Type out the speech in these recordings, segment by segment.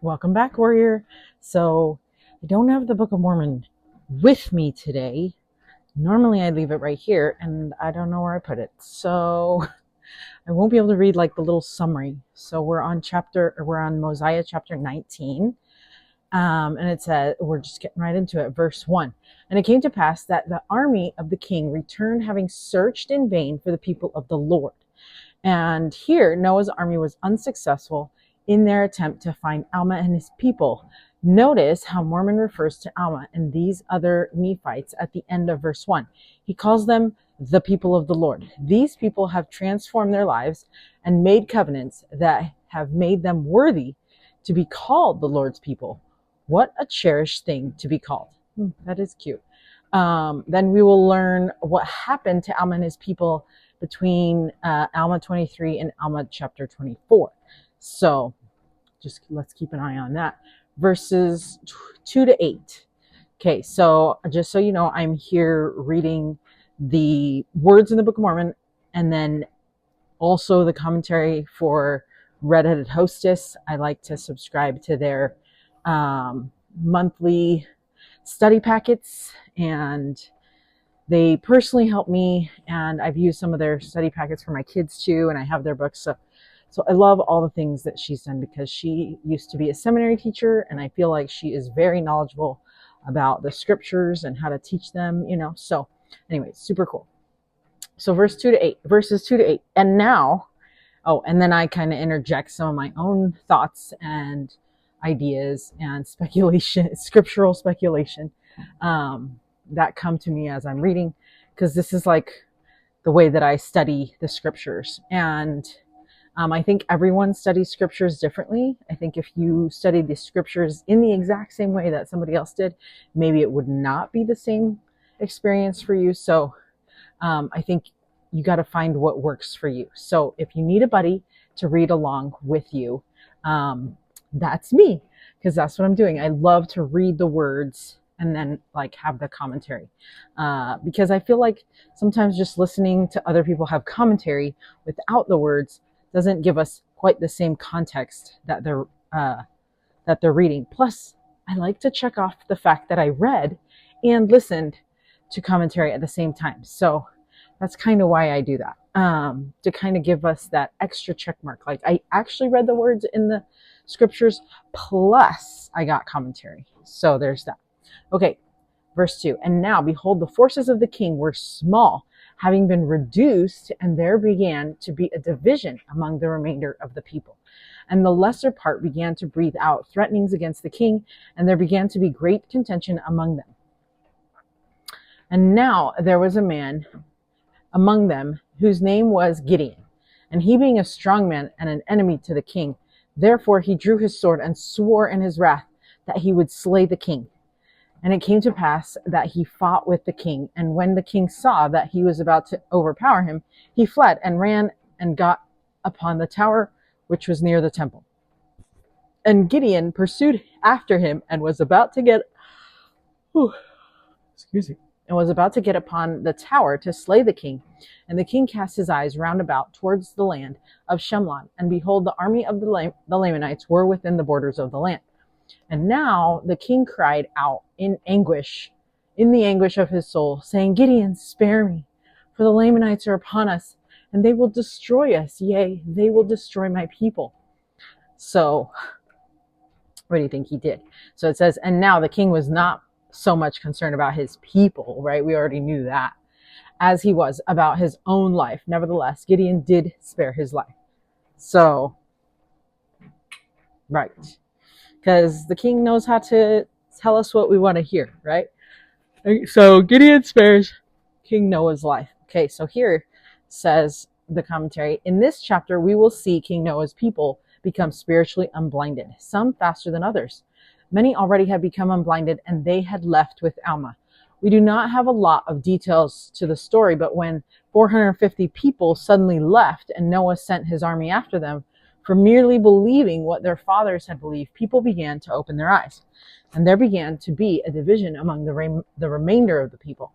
Welcome back, warrior. So I don't have the Book of Mormon with me today. Normally I leave it right here and I don't know where I put it. So I won't be able to read like the little summary. So we're on Mosiah chapter 19. And it says, we're just getting right into it. Verse 1. And it came to pass that the army of the king returned, having searched in vain for the people of the Lord. And here Noah's army was unsuccessful in their attempt to find Alma and his people. Notice how Mormon refers to Alma and these other Nephites at the end of verse 1. He calls them the people of the Lord. These people have transformed their lives and made covenants that have made them worthy to be called the Lord's people. What a cherished thing to be called. That is cute. Then we will learn what happened to Alma and his people between Alma 23 and Alma chapter 24. So just let's keep an eye on that. Verses 2 to 8. Okay, so just so you know, I'm here reading the words in the Book of Mormon and then also the commentary for Redheaded Hostess. I like to subscribe to their monthly study packets, and they personally help me, and I've used some of their study packets for my kids too, and I have their books. So I love all the things that she's done because she used to be a seminary teacher, and I feel like she is very knowledgeable about the scriptures and how to teach them, So anyway, super cool. So verses 2 to 8. And now, and then I kind of interject some of my own thoughts and ideas and speculation, scriptural speculation, that come to me as I'm reading, because this is like the way that I study the scriptures. And I think everyone studies scriptures differently. I think if you studied the scriptures in the exact same way that somebody else did, maybe it would not be the same experience for you. So I think you got to find what works for you. So if you need a buddy to read along with you, that's me, because that's what I'm doing. I love to read the words and then like have the commentary, because I feel like sometimes just listening to other people have commentary without the words doesn't give us quite the same context that they're reading. Plus, I like to check off the fact that I read and listened to commentary at the same time. So that's kind of why I do that, to kind of give us that extra check mark. Like I actually read the words in the scriptures, plus I got commentary. So there's that. Okay, verse 2. And now, behold, the forces of the king were small, having been reduced, and there began to be a division among the remainder of the people. And the lesser part began to breathe out threatenings against the king, and there began to be great contention among them. And now there was a man among them whose name was Gideon. And he, being a strong man and an enemy to the king, therefore he drew his sword and swore in his wrath that he would slay the king. And it came to pass that he fought with the king. And when the king saw that he was about to overpower him, he fled and ran and got upon the tower which was near the temple. And Gideon pursued after him and was about to get upon the tower to slay the king. And the king cast his eyes round about towards the land of Shemlon. And behold, the army of the Lamanites were within the borders of the land. And now the king cried out in the anguish of his soul, saying, Gideon, spare me, for the Lamanites are upon us, and they will destroy us. Yea, they will destroy my people. So what do you think he did? So it says, and now the king was not so much concerned about his people, right? We already knew that, as he was about his own life. Nevertheless, Gideon did spare his life. So, right. Because the king knows how to tell us what we want to hear, right? So Gideon spares King Noah's life. Okay, so here says the commentary, in this chapter we will see King Noah's people become spiritually unblinded, some faster than others. Many already had become unblinded, and they had left with Alma. We do not have a lot of details to the story, but when 450 people suddenly left and Noah sent his army after them, for merely believing what their fathers had believed, people began to open their eyes. And there began to be a division among the remainder of the people.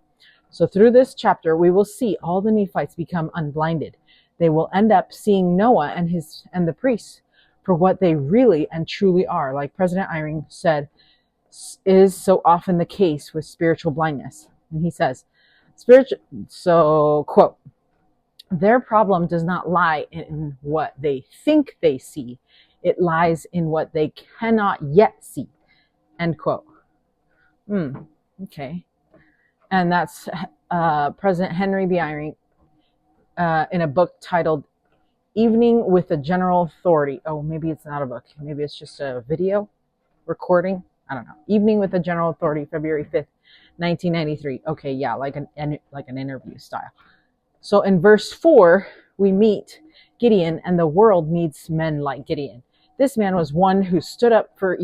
So through this chapter, we will see all the Nephites become unblinded. They will end up seeing Noah and the priests for what they really and truly are. Like President Eyring said, is so often the case with spiritual blindness. And he says, quote, their problem does not lie in what they think they see. It lies in what they cannot yet see, end quote. Okay. And that's President Henry B. Eyring in a book titled Evening with the General Authority. Oh, maybe it's not a book. Maybe it's just a video recording. I don't know. Evening with the General Authority, February 5th, 1993. Okay, yeah, like an interview style. So in verse 4, we meet Gideon, and the world needs men like Gideon. This man was one who stood up to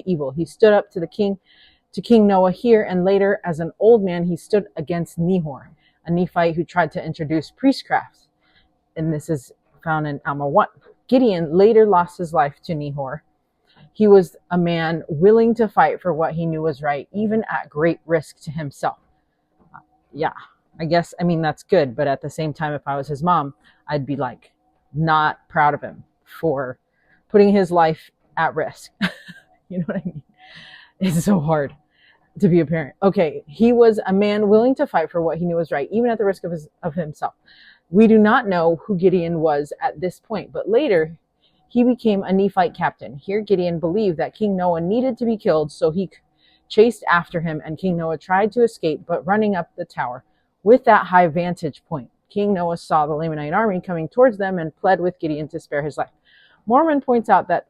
evil. He stood up to King Noah here, and later, as an old man, he stood against Nehor, a Nephite who tried to introduce priestcraft. And this is found in Alma 1. Gideon later lost his life to Nehor. He was a man willing to fight for what he knew was right, even at great risk to himself. Yeah, I mean, that's good. But at the same time, if I was his mom, I'd be like, not proud of him for putting his life at risk. You know what I mean? It's so hard to be a parent. Okay, he was a man willing to fight for what he knew was right, even at the risk of himself. We do not know who Gideon was at this point, but later he became a Nephite captain. Here Gideon believed that King Noah needed to be killed, so he chased after him, and King Noah tried to escape, but running up the tower. With that high vantage point, King Noah saw the Lamanite army coming towards them and pled with Gideon to spare his life. Mormon points out that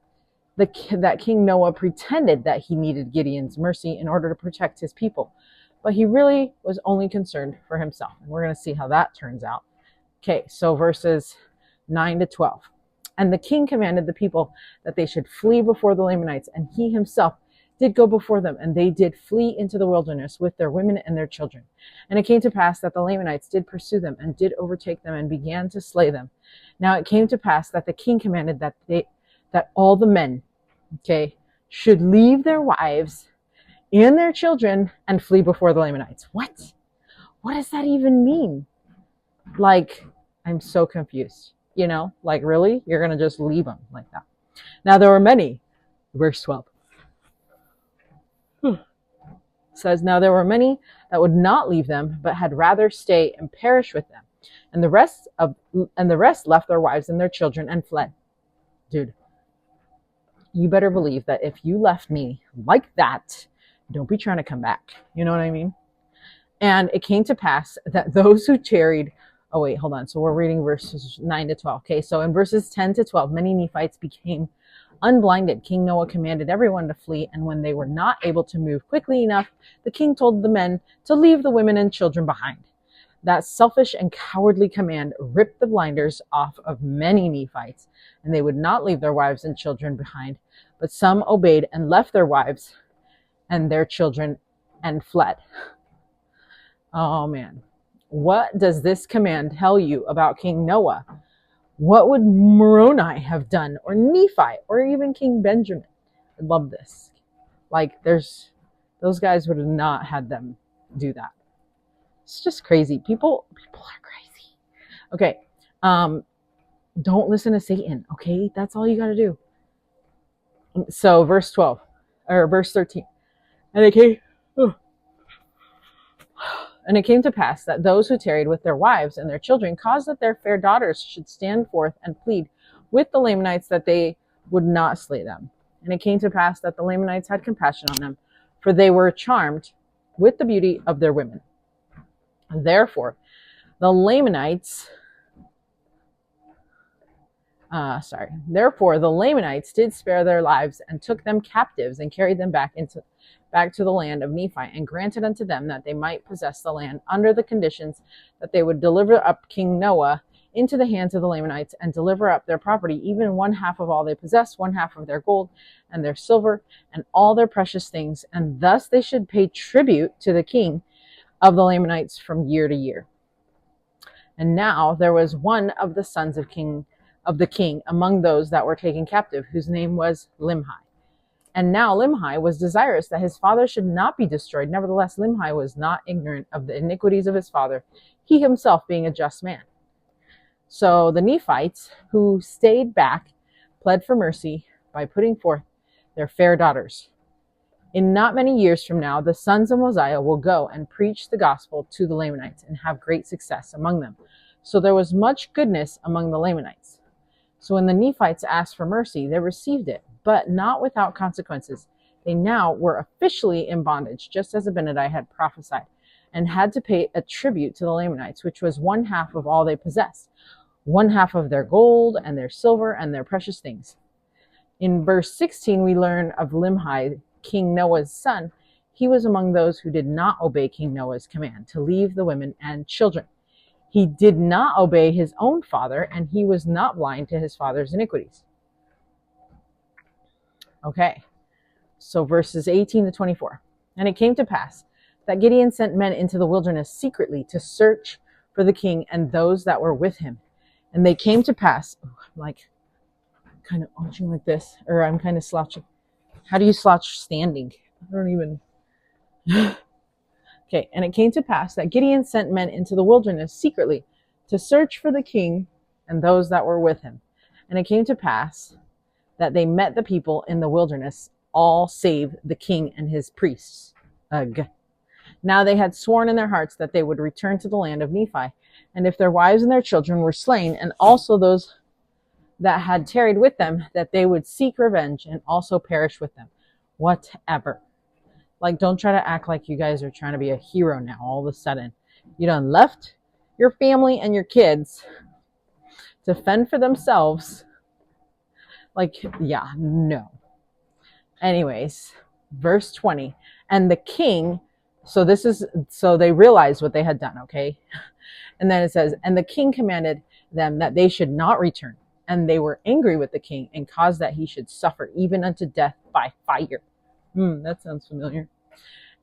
King Noah pretended that he needed Gideon's mercy in order to protect his people, but he really was only concerned for himself. And we're going to see how that turns out. Okay, so verses 9 to 12. And the king commanded the people that they should flee before the Lamanites, and he himself did go before them, and they did flee into the wilderness with their women and their children. And it came to pass that the Lamanites did pursue them, and did overtake them, and began to slay them. Now it came to pass that the king commanded that all the men, should leave their wives and their children and flee before the Lamanites. What? What does that even mean? Like, I'm so confused. Like, really? You're going to just leave them like that? Now there were many, verse 12. Says, now there were many that would not leave them, but had rather stay and perish with them. And the rest left their wives and their children and fled. Dude, you better believe that if you left me like that, don't be trying to come back. You know what I mean? And it came to pass that those who tarried, oh wait, hold on. So we're reading verses 9 to 12. Okay, so in verses 10 to 12, many Nephites became unblinded. King Noah commanded everyone to flee, and when they were not able to move quickly enough, the king told the men to leave the women and children behind. That selfish and cowardly command ripped the blinders off of many Nephites, and they would not leave their wives and children behind. But some obeyed and left their wives and their children and fled. Oh man. What does this command tell you about King Noah? What would Moroni have done, or Nephi, or even King Benjamin? I love this. Like, those guys would have not had them do that. It's just crazy. People are crazy. Okay. Don't listen to Satan. Okay. That's all you got to do. So verse 13. And it came to pass that those who tarried with their wives and their children caused that their fair daughters should stand forth and plead with the Lamanites that they would not slay them. And it came to pass that the Lamanites had compassion on them, for they were charmed with the beauty of their women. Therefore, the Lamanites did spare their lives and took them captives and carried them back to the land of Nephi, and granted unto them that they might possess the land under the conditions that they would deliver up King Noah into the hands of the Lamanites, and deliver up their property, even 1/2 of all they possessed, 1/2 of their gold and their silver and all their precious things, and thus they should pay tribute to the king of the Lamanites from year to year. And now there was one of the sons of the king among those that were taken captive, whose name was Limhi. And now Limhi was desirous that his father should not be destroyed. Nevertheless, Limhi was not ignorant of the iniquities of his father, he himself being a just man. So the Nephites who stayed back pled for mercy by putting forth their fair daughters. In not many years from now, the sons of Mosiah will go and preach the gospel to the Lamanites and have great success among them. So there was much goodness among the Lamanites. So when the Nephites asked for mercy, they received it, but not without consequences. They now were officially in bondage, just as Abinadi had prophesied, and had to pay a tribute to the Lamanites, which was 1/2 of all they possessed, 1/2 of their gold and their silver and their precious things. In verse 16, we learn of Limhi, King Noah's son. He was among those who did not obey King Noah's command to leave the women and children. He did not obey his own father, and he was not blind to his father's iniquities. Okay, so verses 18 to 24. And it came to pass that Gideon sent men into the wilderness secretly to search for the king and those that were with him. And they came to pass, I'm like kind of arching like this, or I'm kind of slouching. How do you slouch standing? I don't even. Okay, and it came to pass that Gideon sent men into the wilderness secretly to search for the king and those that were with him. And it came to pass that they met the people in the wilderness, all save the king and his priests. Ugh. Now they had sworn in their hearts that they would return to the land of Nephi, and if their wives and their children were slain, and also those that had tarried with them, that they would seek revenge and also perish with them. Whatever. Like, don't try to act like you guys are trying to be a hero now all of a sudden. You done left your family and your kids to fend for themselves. Like, yeah, no. Anyways, verse 20. And the king, so they realized what they had done, okay? And then it says, and the king commanded them that they should not return. And they were angry with the king and caused that he should suffer even unto death by fire. That sounds familiar.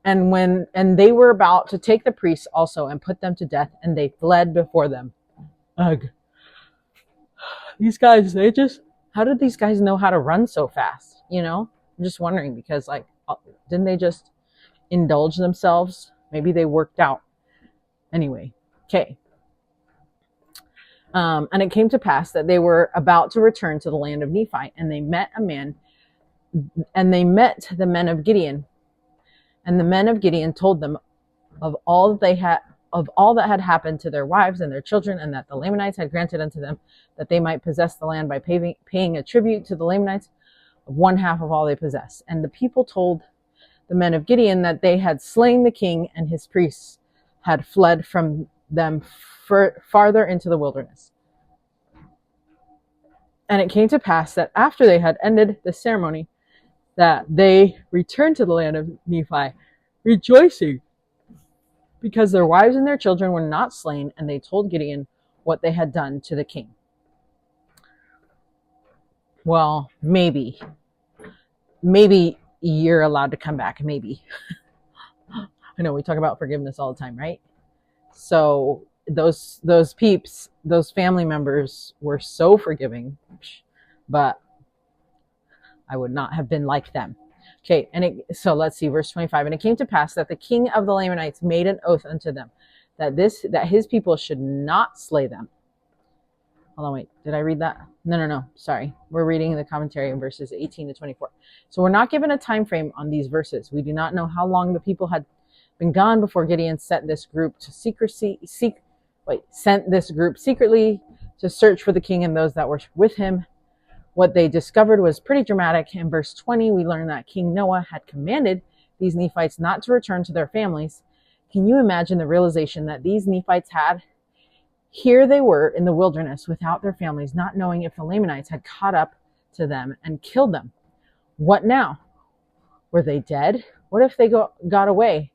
And they were about to take the priests also and put them to death, and they fled before them. Ugh. These guys, how did these guys know how to run so fast? You know, I'm just wondering, because like, didn't they just indulge themselves? Maybe they worked out. Anyway, okay. And it came to pass that they were about to return to the land of Nephi, and they met the men of Gideon. And the men of Gideon told them of all that had happened to their wives and their children, and that the Lamanites had granted unto them that they might possess the land by paying a tribute to the Lamanites of 1/2 of all they possessed. And the people told the men of Gideon that they had slain the king, and his priests had fled from them farther into the wilderness. And it came to pass that after they had ended the ceremony, that they returned to the land of Nephi, rejoicing, because their wives and their children were not slain, and they told Gideon what they had done to the king. Well, maybe you're allowed to come back, maybe. I know we talk about forgiveness all the time, right? So those peeps, those family members were so forgiving, but I would not have been like them. Okay, so let's see, verse 25. And it came to pass that the king of the Lamanites made an oath unto them that his people should not slay them. Hold on, wait, did I read that? No, sorry. We're reading the commentary in verses 18 to 24. So we're not given a time frame on these verses. We do not know how long the people had been gone before Gideon sent this group secretly to search for the king and those that were with him. What they discovered was pretty dramatic. In verse 20, we learn that King Noah had commanded these Nephites not to return to their families. Can you imagine the realization that these Nephites had? Here they were in the wilderness without their families, not knowing if the Lamanites had caught up to them and killed them. What now? Were they dead? What if they got away?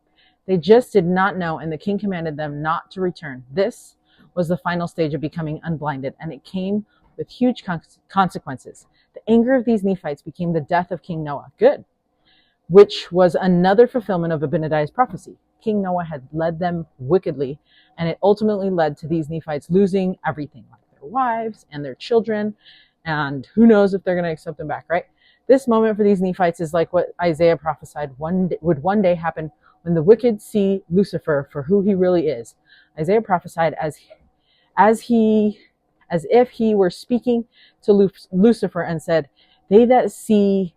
They just did not know, and the king commanded them not to return. This was the final stage of becoming unblinded, and it came with huge consequences. The anger of these Nephites became the death of King Noah. Good. Which was another fulfillment of Abinadi's prophecy. King Noah had led them wickedly, and it ultimately led to these Nephites losing everything, like their wives and their children, and who knows if they're going to accept them back, right? This moment for these Nephites is like what Isaiah prophesied would one day happen when the wicked see Lucifer for who he really is. Isaiah prophesied as he as if he were speaking to Lucifer, and said, They that see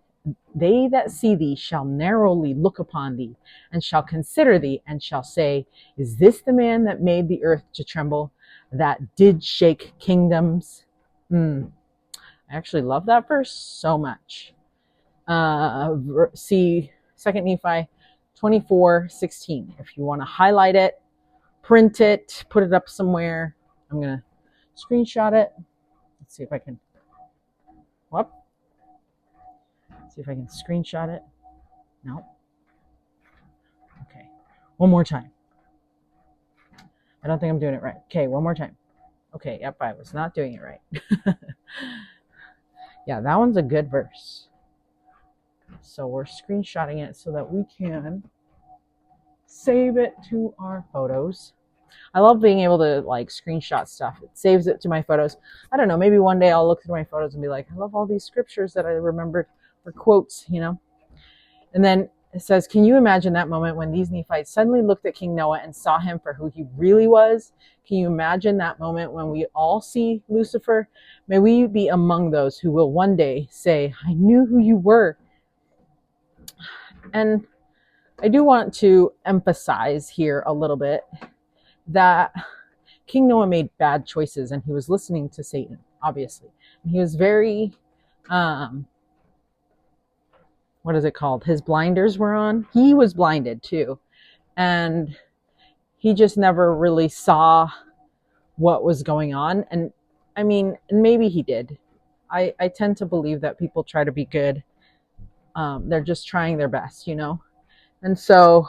thee shall narrowly look upon thee, and shall consider thee, and shall say, Is this the man that made the earth to tremble, that did shake kingdoms? I actually love that verse so much. See 2 Nephi 24:16. If you want to highlight it, print it, put it up somewhere. I'm going to screenshot it. Let's see if I can. Whoop. See if I can screenshot it. No. Okay. One more time. I don't think I'm doing it right. Okay, one more time. Okay, yep, I was not doing it right. Yeah, that one's a good verse. So we're screenshotting it so that we can save it to our photos. I love being able to like screenshot stuff. It saves it to my photos. I don't know, maybe one day I'll look through my photos and be like, I love all these scriptures that I remembered, or quotes, you know. And then it says, can you imagine that moment when these Nephites suddenly looked at King Noah and saw him for who he really was? Can you imagine that moment when we all see Lucifer? May we be among those who will one day say, I knew who you were. And I do want to emphasize here a little bit that King Noah made bad choices, and he was listening to Satan, obviously. And he was very, what is it called? His blinders were on. He was blinded too. And he just never really saw what was going on. And I mean, maybe he did. I tend to believe that people try to be good. They're just trying their best, you know? And so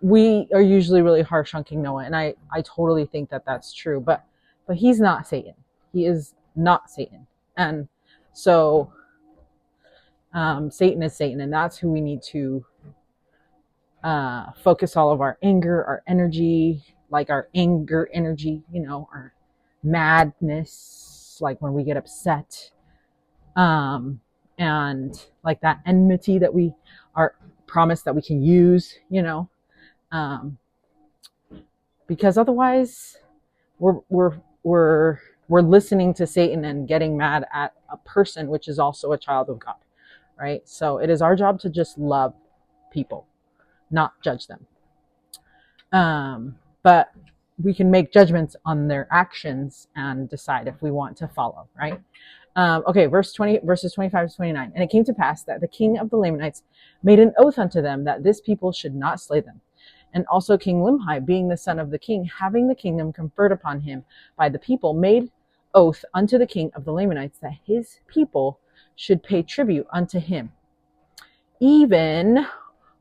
we are usually really harsh on King Noah. And I totally think that that's true. But he's not Satan. He is not Satan. And so Satan is Satan. And that's who we need to focus all of our anger, our energy, like our anger energy, you know, our madness, like when we get upset, and like that enmity that we are promised that we can use, you know, because otherwise we're listening to Satan and getting mad at a person, which is also a child of God, right? So it is our job to just love people, not judge them. But we can make judgments on their actions and decide if we want to follow, right? Okay, verses 25 to 29. And it came to pass that the king of the Lamanites made an oath unto them that this people should not slay them. And also King Limhi, being the son of the king, having the kingdom conferred upon him by the people, made oath unto the king of the Lamanites that his people should pay tribute unto him, even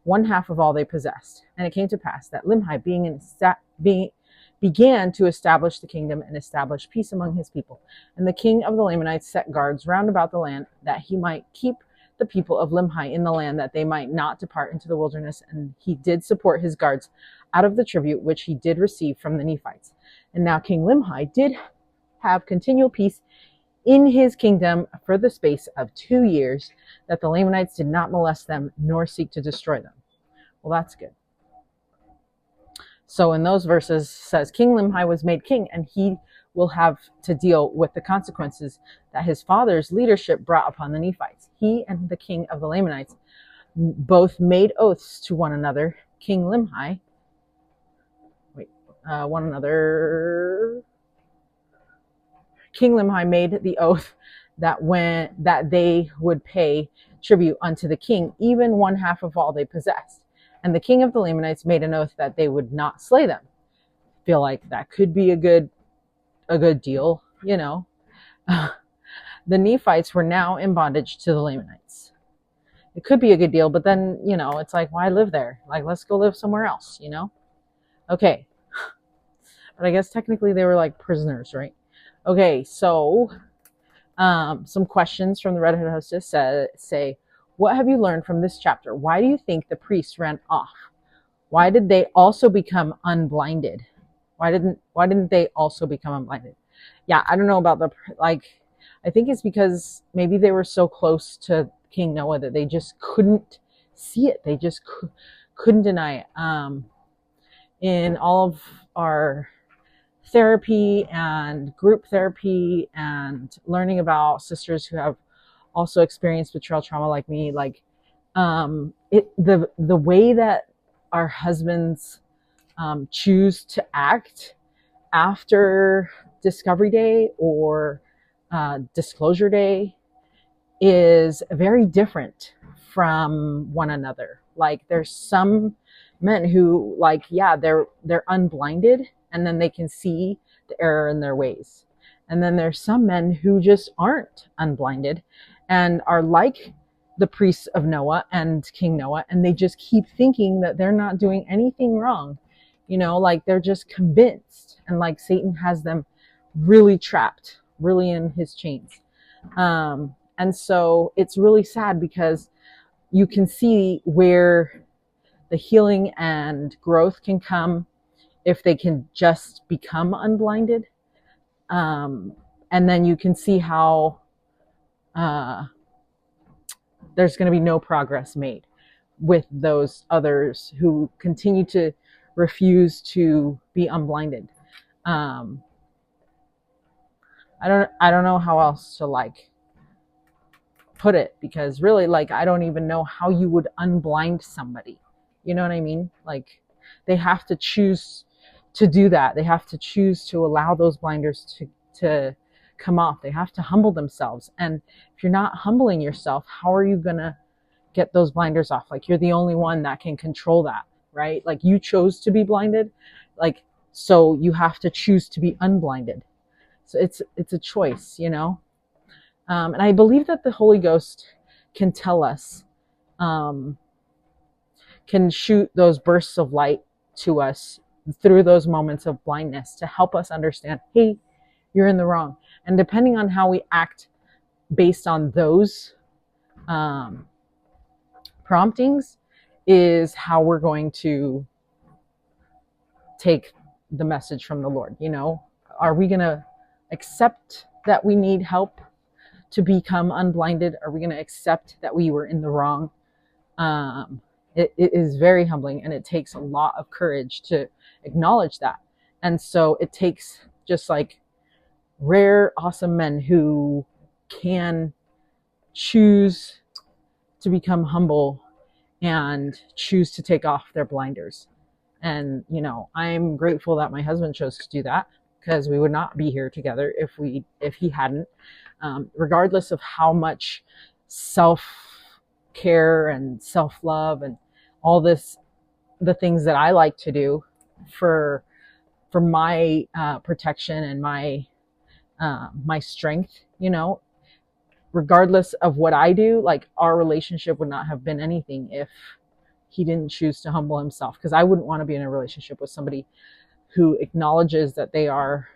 one half of all they possessed. And it came to pass that Limhi began to establish the kingdom and establish peace among his people. And the king of the Lamanites set guards round about the land, that he might keep the people of Limhi in the land, that they might not depart into the wilderness. And he did support his guards out of the tribute which he did receive from the Nephites. And now King Limhi did have continual peace in his kingdom for the space of 2 years, that the Lamanites did not molest them nor seek to destroy them. Well, that's good. So in those verses says King Limhi was made king, and he will have to deal with the consequences that his father's leadership brought upon the Nephites. He and the king of the Lamanites both made oaths to one another. King Limhi, King Limhi made the oath that they would pay tribute unto the king, even one half of all they possessed. And the king of the Lamanites made an oath that they would not slay them. I feel like that could be a good deal, you know. The Nephites were now in bondage to the Lamanites. It could be a good deal, but then, you know, it's like, why live there? Like, let's go live somewhere else, you know? Okay. But I guess technically they were like prisoners, right? Okay, so some questions from the Red Hood Hostess say, what have you learned from this chapter? Why do you think the priests ran off? Why did they also become unblinded? Why didn't they also become unblinded? Yeah, I don't know about I think it's because maybe they were so close to King Noah that they just couldn't see it. They just couldn't deny it. In all of our therapy and group therapy and learning about sisters who have also experienced betrayal trauma like me, like the way that our husbands choose to act after Discovery Day or Disclosure Day is very different from one another. Like there's some men who, like, yeah, they're unblinded and then they can see the error in their ways. And then there's some men who just aren't unblinded and are like the priests of Noah and King Noah, and they just keep thinking that they're not doing anything wrong. Like they're just convinced, and like Satan has them really trapped, really in his chains. And so it's really sad because you can see where the healing and growth can come if they can just become unblinded. And then you can see how there's going to be no progress made with those others who continue to refuse to be unblinded. I don't know how else to like put it, because really, like, I don't even know how you would unblind somebody. You know what I mean? Like, they have to choose to do that. They have to choose to allow those blinders to come off. They have to humble themselves. And if you're not humbling yourself, how are you gonna get those blinders off? Like, you're the only one that can control that, right? Like, you chose to be blinded, like, so you have to choose to be unblinded. So it's a choice, and I believe that the Holy Ghost can tell us, can shoot those bursts of light to us through those moments of blindness to help us understand, hey, you're in the wrong. And depending on how we act based on those promptings is how we're going to take the message from the Lord. Are we going to accept that we need help to become unblinded? Are we going to accept that we were in the wrong? It is very humbling, and it takes a lot of courage to acknowledge that. And so it takes just like rare, awesome men who can choose to become humble and choose to take off their blinders. And, I'm grateful that my husband chose to do that, because we would not be here together if he hadn't. Regardless of how much self-care and self-love and all this, the things that I like to do for my protection and my strength, regardless of what I do, like, our relationship would not have been anything if he didn't choose to humble himself. Because I wouldn't want to be in a relationship with somebody who acknowledges that they are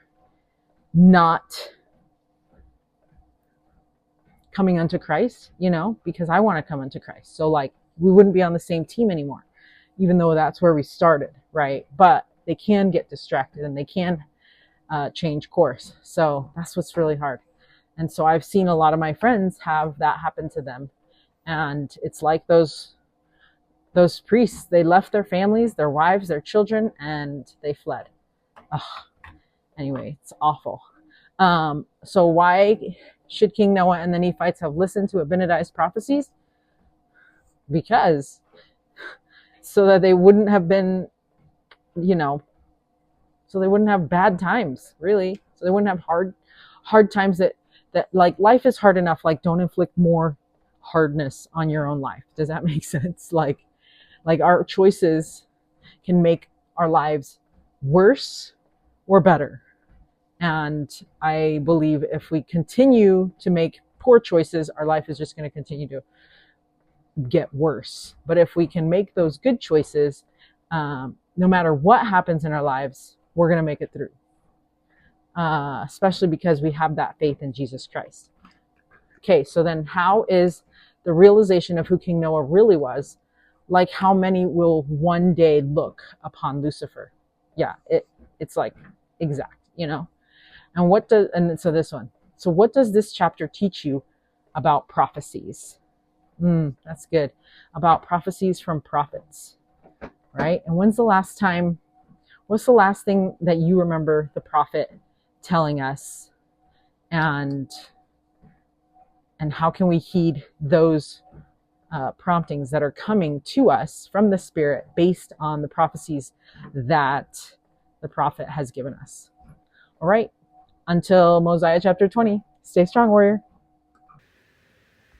not coming unto Christ, because I want to come unto Christ. So, like, we wouldn't be on the same team anymore, even though that's where we started, right? But they can get distracted and they can change course. So that's what's really hard. And so I've seen a lot of my friends have that happen to them. And it's like those priests, they left their families, their wives, their children, and they fled. Ugh. Anyway, it's awful. So why should King Noah and the Nephites have listened to Abinadi's prophecies? Because so that they wouldn't have been, so they wouldn't have bad times, really. So they wouldn't have hard times that like, life is hard enough. Like, don't inflict more hardness on your own life. Does that make sense? Like our choices can make our lives worse or better. And I believe if we continue to make poor choices, our life is just going to continue to get worse. But if we can make those good choices, no matter what happens in our lives, we're going to make it through. Especially because we have that faith in Jesus Christ. Okay, so then how is the realization of who King Noah really was, like how many will one day look upon Lucifer? Yeah, it's like exact, And so this one. So what does this chapter teach you about prophecies? That's good. About prophecies from prophets, right? And when's the last time What's the last thing that you remember the prophet telling us? And how can we heed those promptings that are coming to us from the Spirit based on the prophecies that the prophet has given us? All right. Until Mosiah chapter 20, stay strong, warrior.